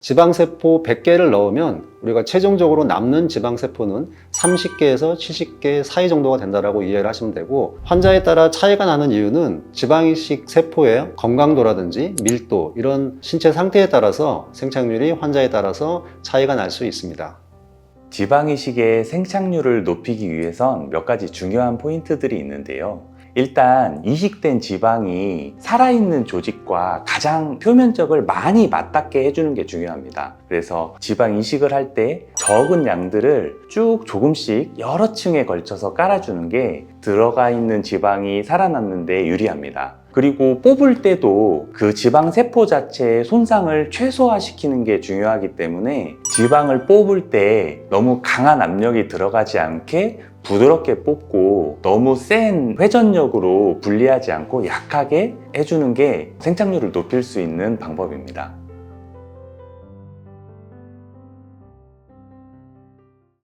지방세포 100개를 넣으면 우리가 최종적으로 남는 지방세포는 30개에서 70개 사이 정도가 된다고 이해를 하시면 되고, 환자에 따라 차이가 나는 이유는 지방이식 세포의 건강도라든지 밀도, 이런 신체 상태에 따라서 생착률이 환자에 따라서 차이가 날 수 있습니다. 지방이식의 생착률을 높이기 위해선 몇 가지 중요한 포인트들이 있는데요. 일단 이식된 지방이 살아있는 조직과 가장 표면적을 많이 맞닿게 해주는 게 중요합니다. 그래서 지방 이식을 할 때 적은 양들을 쭉 조금씩 여러 층에 걸쳐서 깔아주는 게 들어가 있는 지방이 살아남는 데 유리합니다. 그리고 뽑을 때도 그 지방 세포 자체의 손상을 최소화시키는 게 중요하기 때문에 지방을 뽑을 때 너무 강한 압력이 들어가지 않게 부드럽게 뽑고 너무 센 회전력으로 분리하지 않고 약하게 해주는 게 생착률을 높일 수 있는 방법입니다.